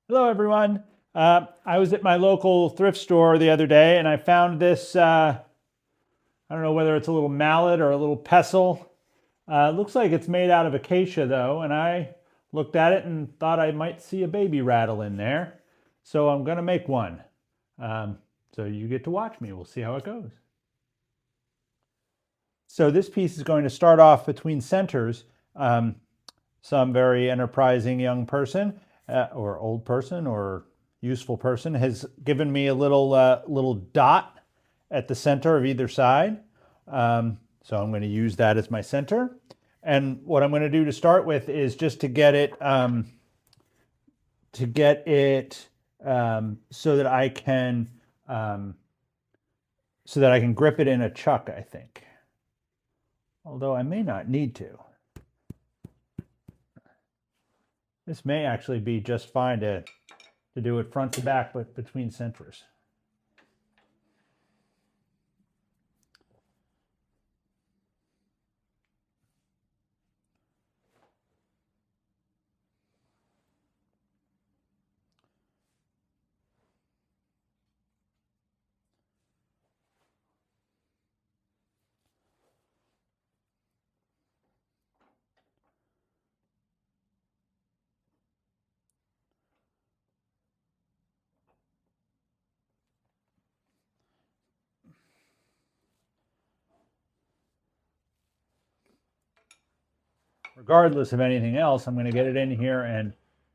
Hello, everyone. I was at my local thrift store the other day and I found this, I don't know whether it's a little mallet or a little pestle. It looks like it's made out of acacia though, and I looked at it and thought I might see a baby rattle in there. So I'm going to make one. Um, so you get to watch me. We'll see how it goes. So this piece is going to start off between centers. Some very enterprising young person or old person or useful person has given me a little dot at the center of either side. So I'm going to use that as my center. And what I'm going to do to start with is just to get it so that I can grip it in a chuck, I think. Although I may not need to. This may actually be just fine to do it front to back, but between centers. Regardless of anything else, I'm going to get it in here and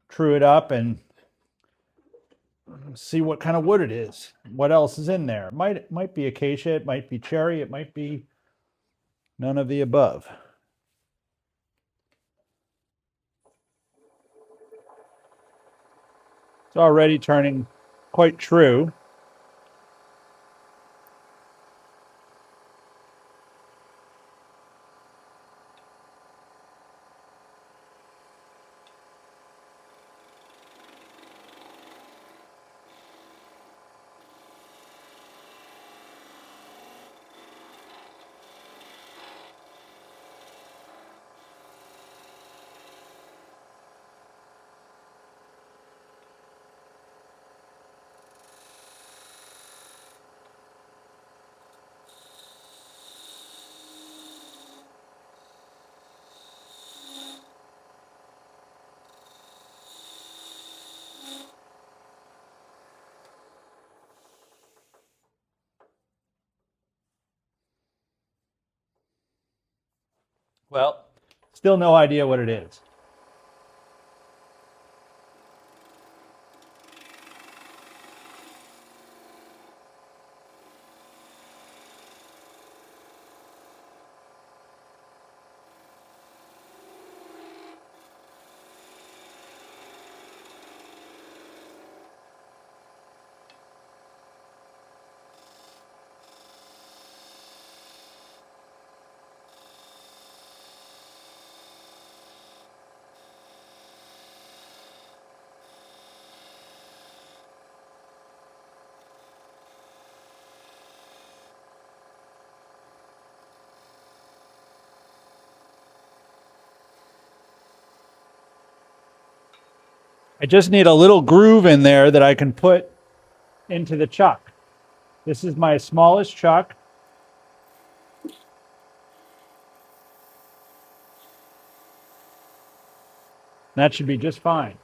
true it up and see what kind of wood it is. What else is in there? Might be acacia, it might be cherry, it might be none of the above. It's already turning quite true. Well, still no idea what it is. I just need a little groove in there that I can put into the chuck. This is my smallest chuck. That should be just fine.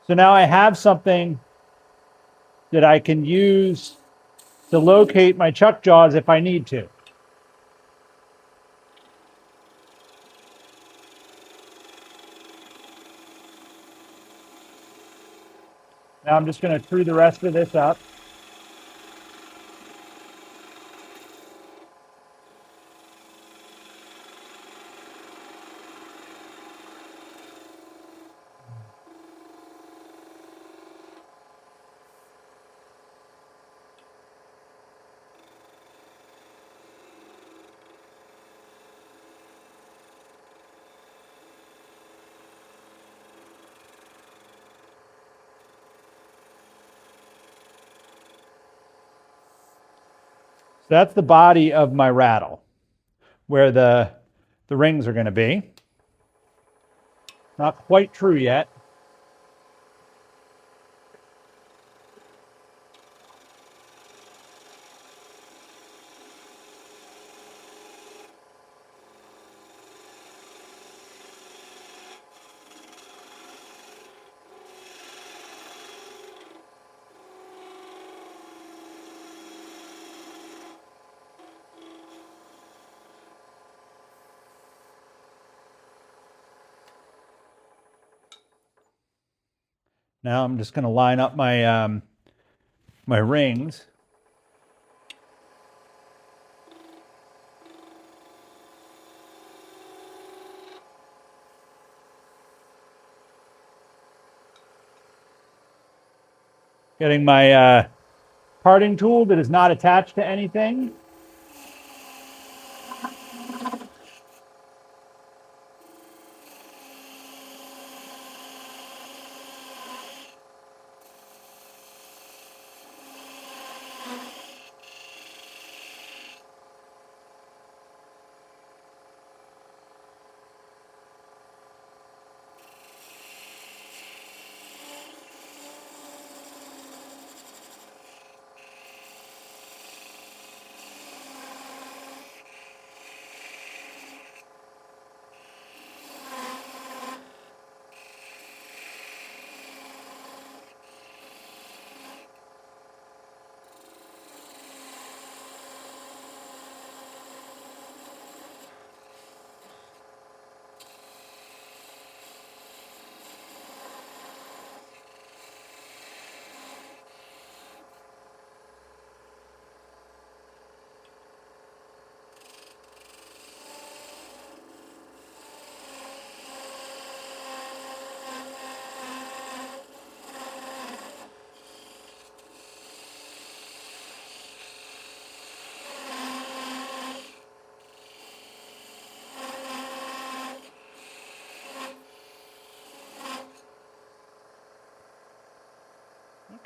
So now I have something that I can use to locate my chuck jaws if I need to. Now I'm just going to true the rest of this up. So that's the body of my rattle, where the rings are going to be. Not quite true yet. Now I'm just going to line up my my rings. Getting my parting tool that is not attached to anything.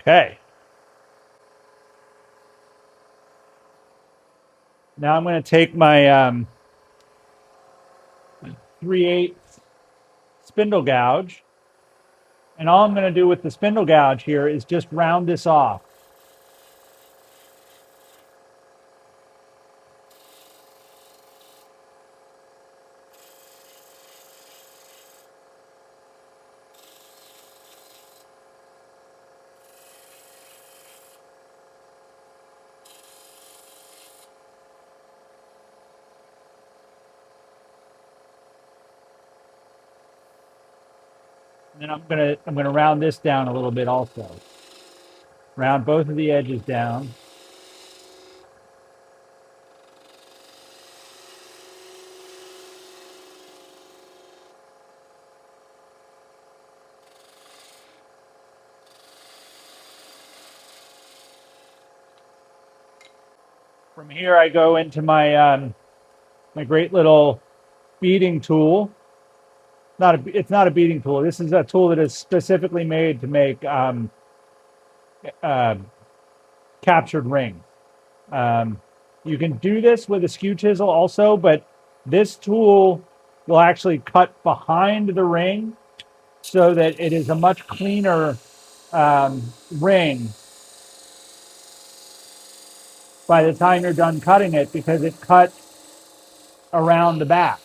Okay. Now I'm going to take my 3/8 spindle gouge, and all I'm going to do with the spindle gouge here is just round this off. And then I'm gonna round this down a little bit also. Round both of the edges down. From here, I go into my my great little beading tool. It's not a beading tool. This is a tool that is specifically made to make uh, captured rings. Um, you can do this with a skew chisel also, but this tool will actually cut behind the ring so that it is a much cleaner ring by the time you're done cutting it, because it cuts around the back.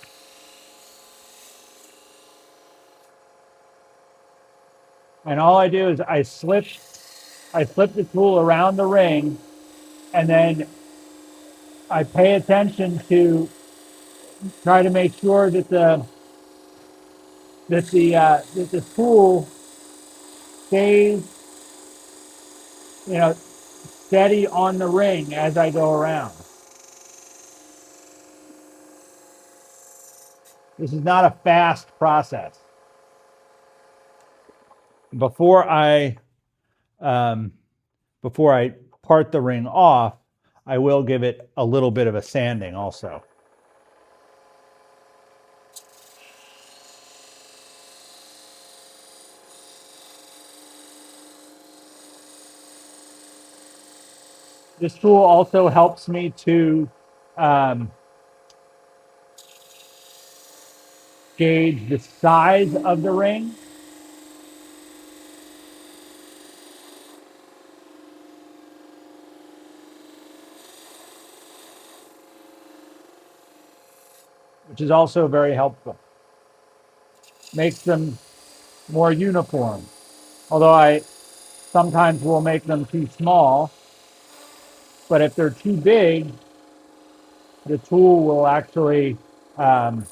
And all I do is I slip the tool around the ring, and then I pay attention to try to make sure that the tool stays, steady on the ring as I go around. This is not a fast process. Before I um, before I part the ring off, I will give it a little bit of a sanding also. This tool also helps me to um, gauge the size of the ring. Which is also very helpful. Makes them more uniform. Although I sometimes will make them too small, but if they're too big, the tool will actually um,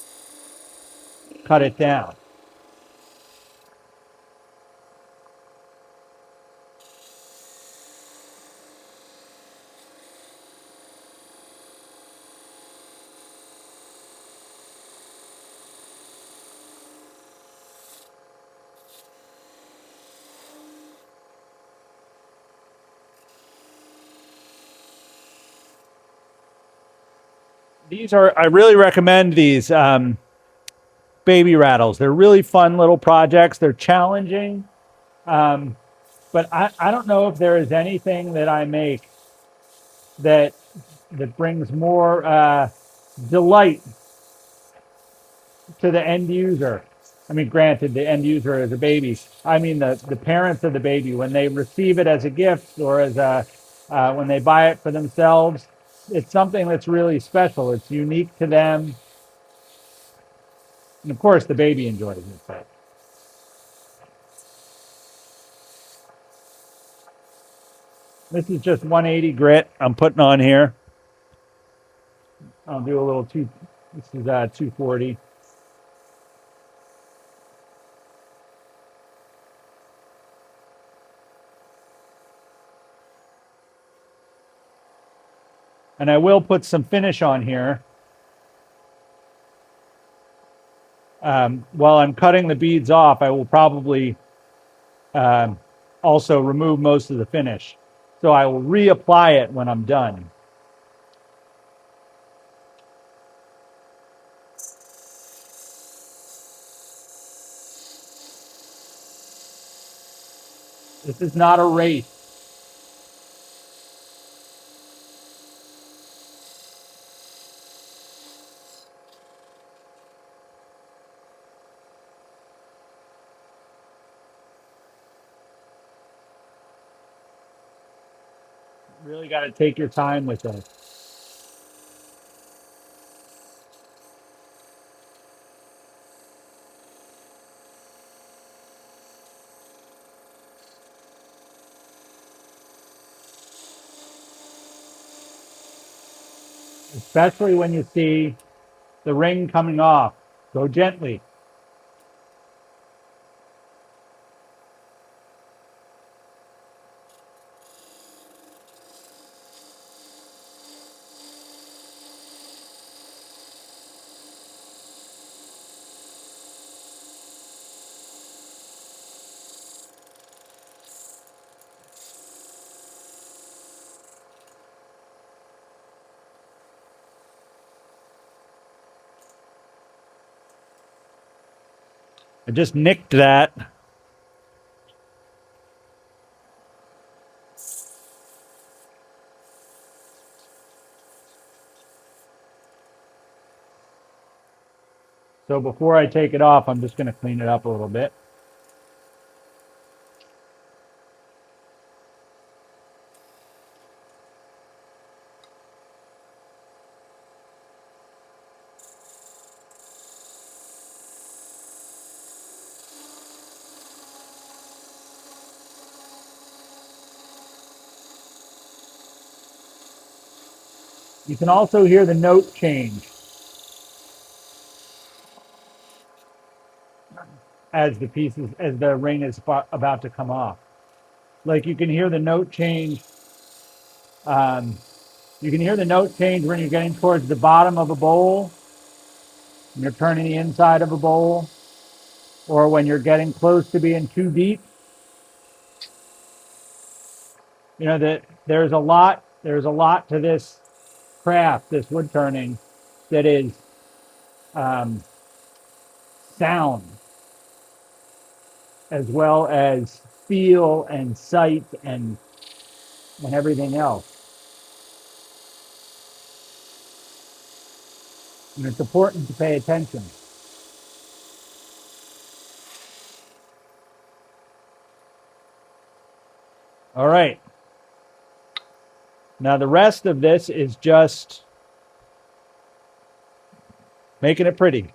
cut it down. These are, I really recommend these baby rattles. They're really fun little projects. They're challenging, um, but I don't know if there is anything that I make that brings more delight to the end user. I mean, granted, the end user is a baby. I mean, the parents of the baby, when they receive it as a gift or as a when they buy it for themselves, it's something that's really special. It's unique to them, and of course, the baby enjoys it. But this is just 180 grit I'm putting on here. I'll do a little two. This is 240. And I will put some finish on here. While I'm cutting the beads off, I will probably um, also remove most of the finish. So I will reapply it when I'm done. This is not a race. You really got to take your time with it. Especially when you see the ring coming off. Go gently. I just nicked that. So before I take it off, I'm just going to clean it up a little bit. You can also hear the note change as the ring is about to come off. Like you can hear the note change. Um, you can hear the note change when you're getting towards the bottom of a bowl, when you're turning the inside of a bowl, or when you're getting close to being too deep. You know that there's a lot to this craft, this wood turning, that is um, sound as well as feel and sight and everything else. And it's important to pay attention. All right. Now the rest of this is just making it pretty.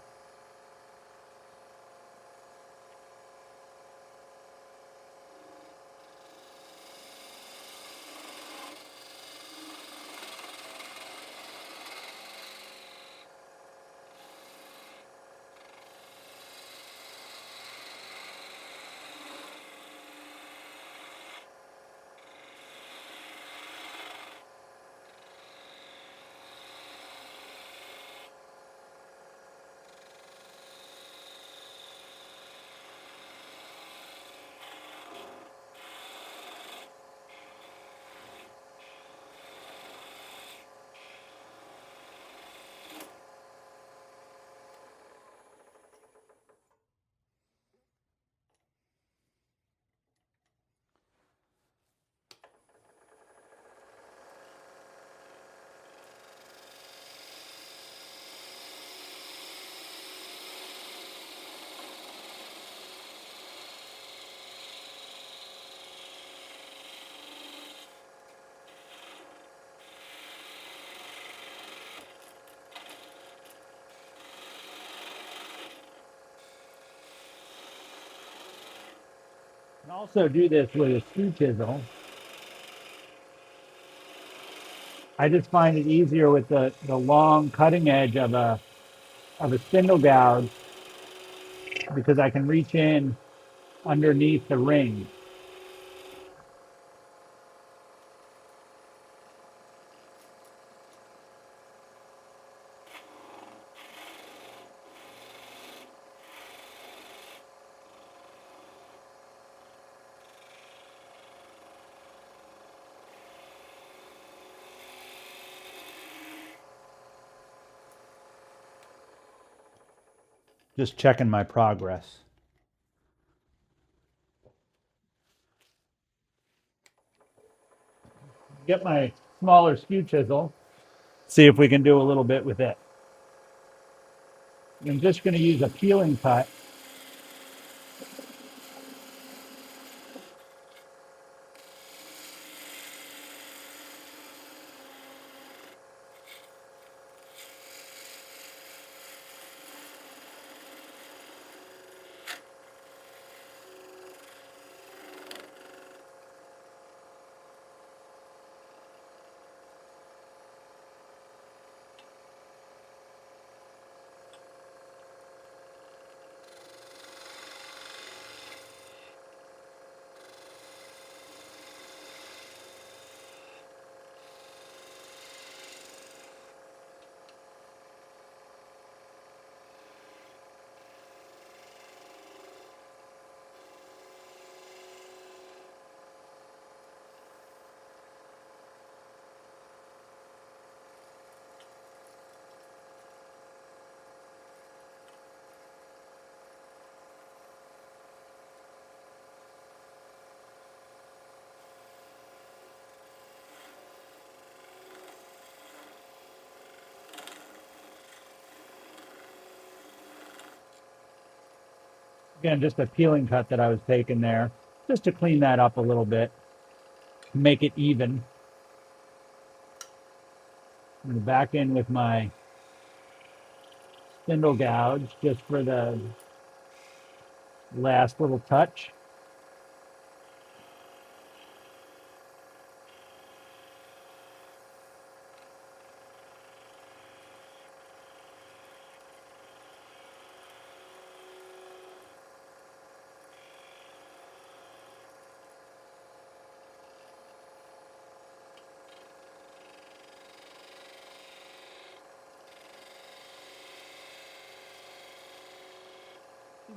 You can also do this with a skew chisel. I just find it easier with the long cutting edge of a spindle gouge because I can reach in underneath the ring. Just checking my progress. Get my smaller skew chisel, see if we can do a little bit with it. I'm just going to use a peeling cut. Again, just a peeling cut that I was taking there, just to clean that up a little bit, make it even. I'm going to back in with my spindle gouge just for the last little touch.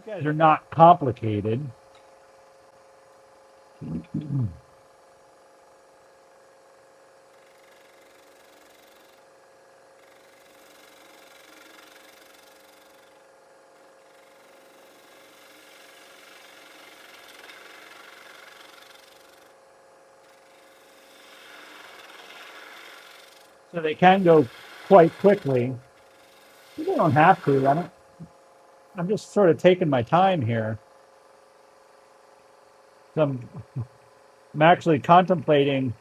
These guys are not complicated. So they can go quite quickly. You don't have to. I'm just sort of taking my time here. So I'm actually contemplating.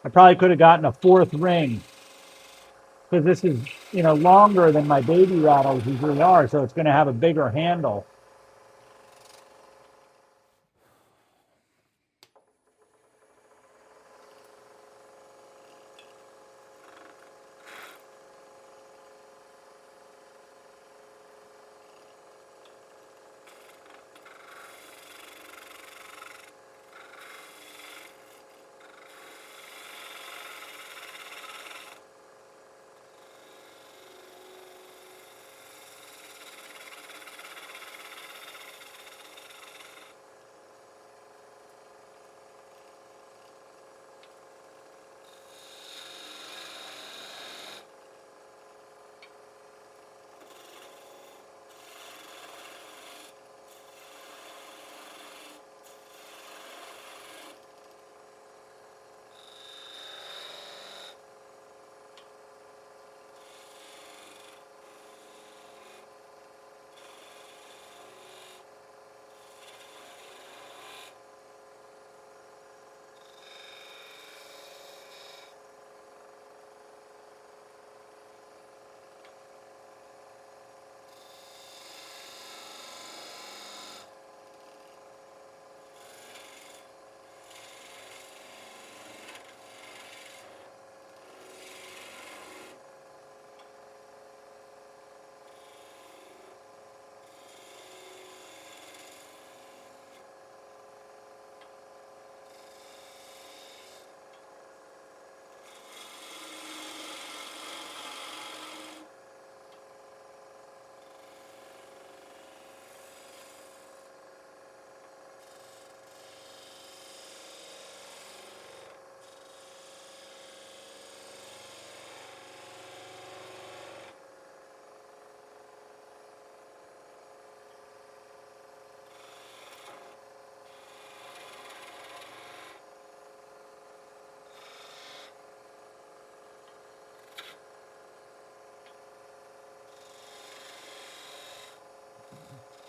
I probably could have gotten a fourth ring because this is, longer than my baby rattles usually are, so it's going to have a bigger handle.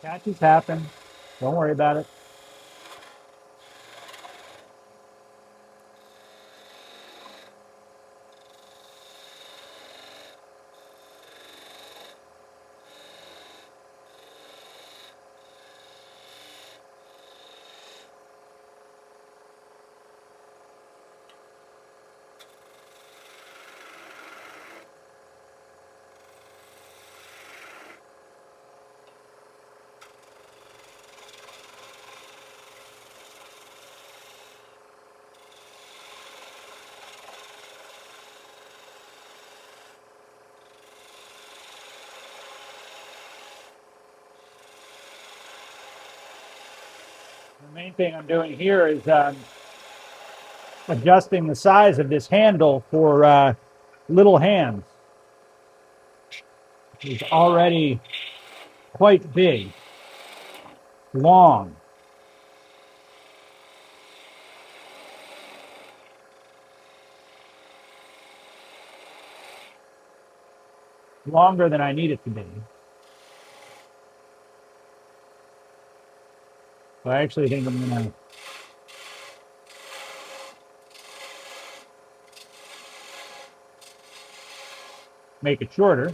Catches happen. Don't worry about it. The main thing I'm doing here is adjusting the size of this handle for little hands. It's already quite big, long. Longer than I need it to be. So I actually think I'm going to make it shorter.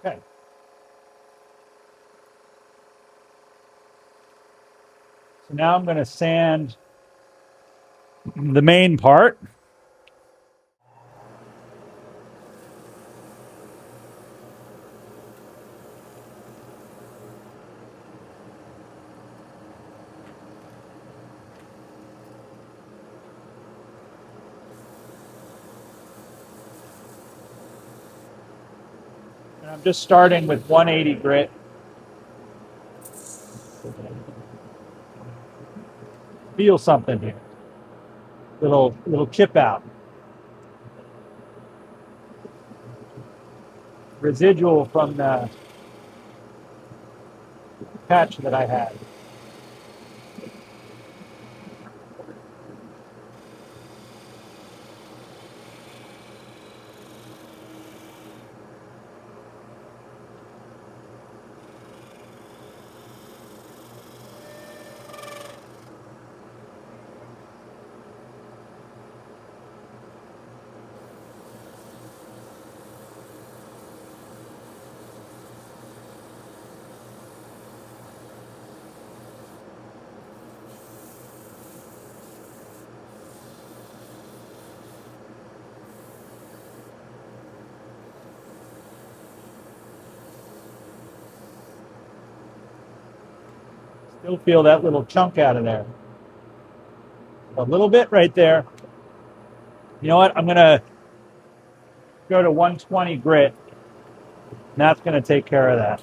Okay. So now I'm going to sand the main part. I'm just starting with 180 grit. Feel something here. Little chip out. Residual from the patch that I had. Still feel that little chunk out of there. A little bit right there. You know what? I'm going to go to 120 grit. And that's going to take care of that.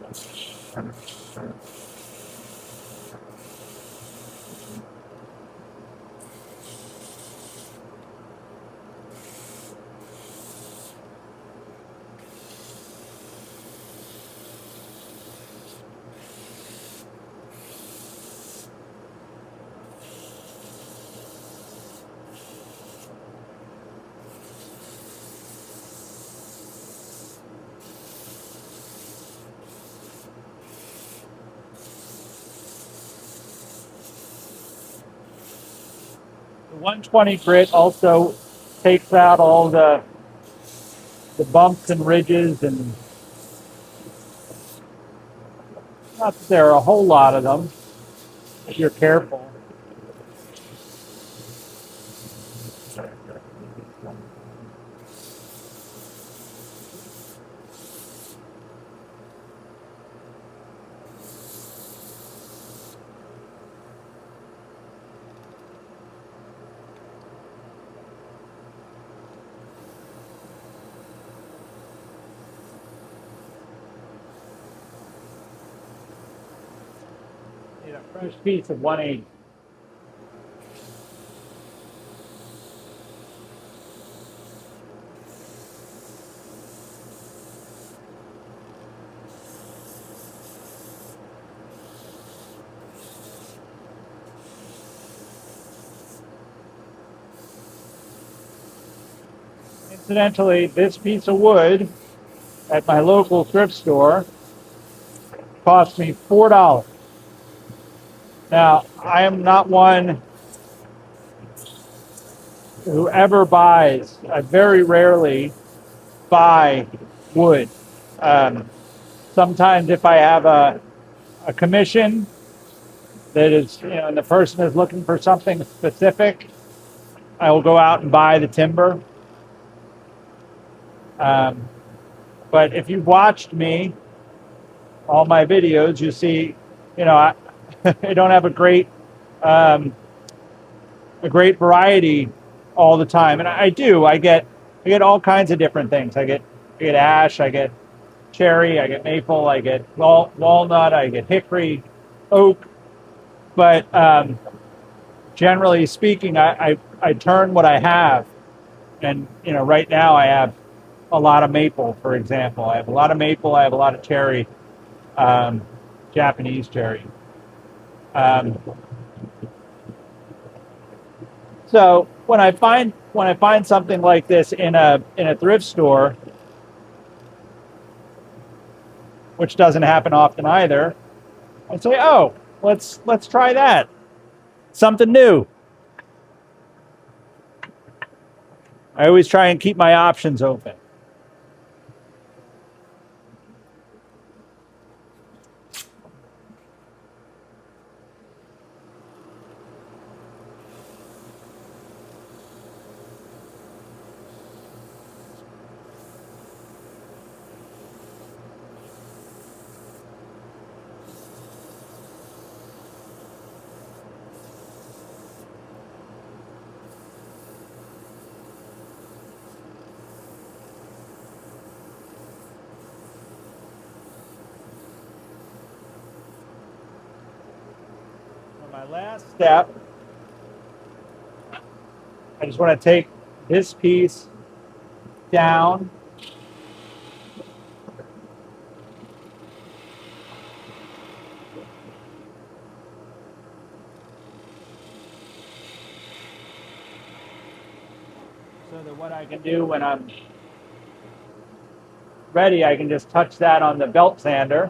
The 120 grit also takes out all the bumps and ridges, and not that there are a whole lot of them if you're careful. Need a fresh piece of 180. Incidentally, this piece of wood at my local thrift store cost me $4. Now, I am not one who ever buys. I very rarely buy wood. Sometimes if I have a commission that is, and the person is looking for something specific, I will go out and buy the timber. But if you've watched me, all my videos, you see, I, I don't have a great variety all the time, and I do. I get all kinds of different things. I get ash, I get cherry, I get maple, I get walnut, I get hickory, oak. But generally speaking, I turn what I have, and right now I have a lot of maple, for example. I have a lot of maple. I have a lot of cherry, um, Japanese cherry. Um, so when I find something like this in a thrift store, which doesn't happen often either, I say, oh, let's try that. Something new. I always try and keep my options open. my last step, I just want to take this piece down. So that what I can do when I'm ready, I can just touch that on the belt sander.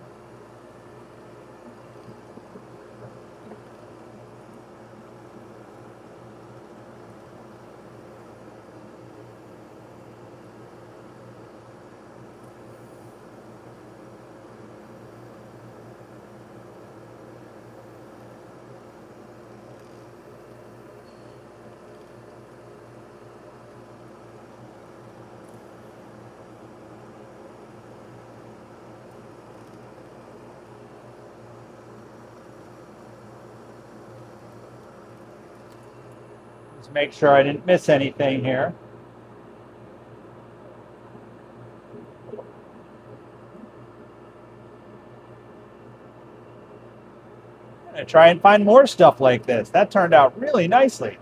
Just make sure I didn't miss anything here. I'm going to try and find more stuff like this. That turned out really nicely.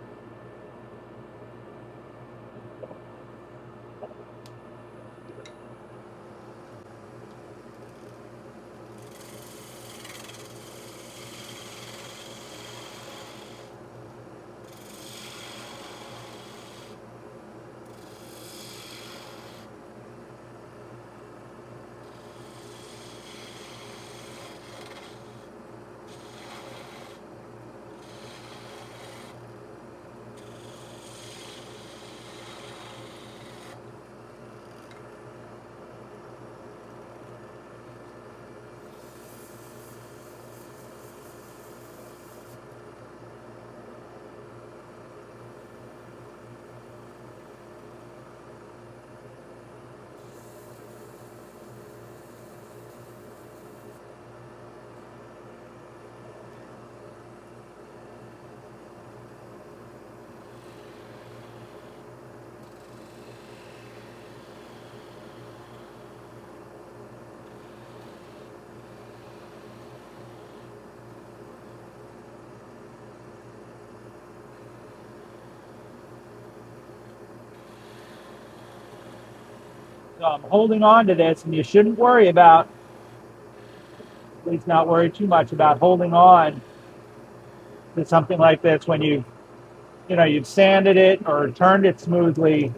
So I'm holding on to this, and you shouldn't worry about, at least not worry too much about holding on to something like this when you've sanded it or turned it smoothly. You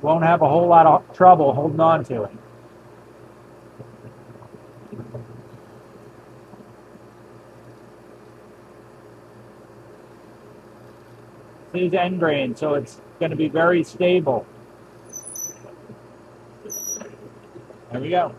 won't have a whole lot of trouble holding on to it. These end grain, so it's going to be very stable. There we go.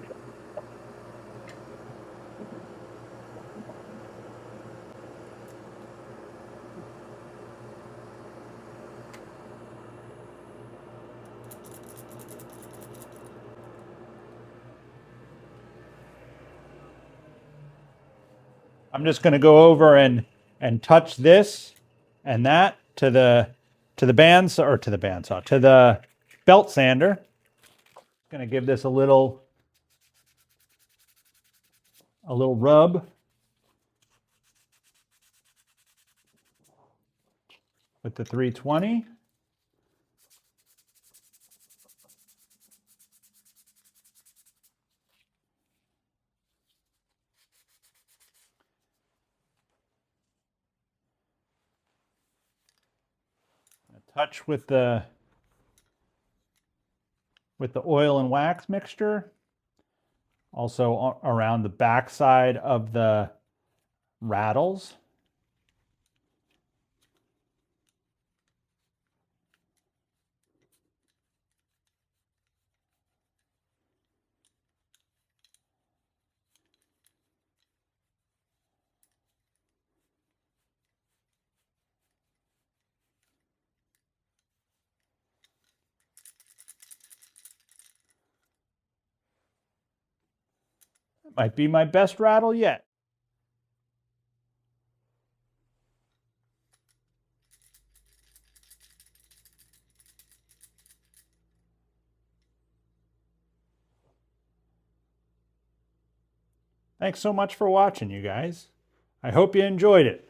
I'm just going to go over and touch this and that to the bandsaw, or to the bandsaw, to the belt sander. Going to give this a little rub with the 320. Touch with the oil and wax mixture, also around the backside of the rattles. It might be my best rattle yet. Thanks so much for watching, you guys. I hope you enjoyed it.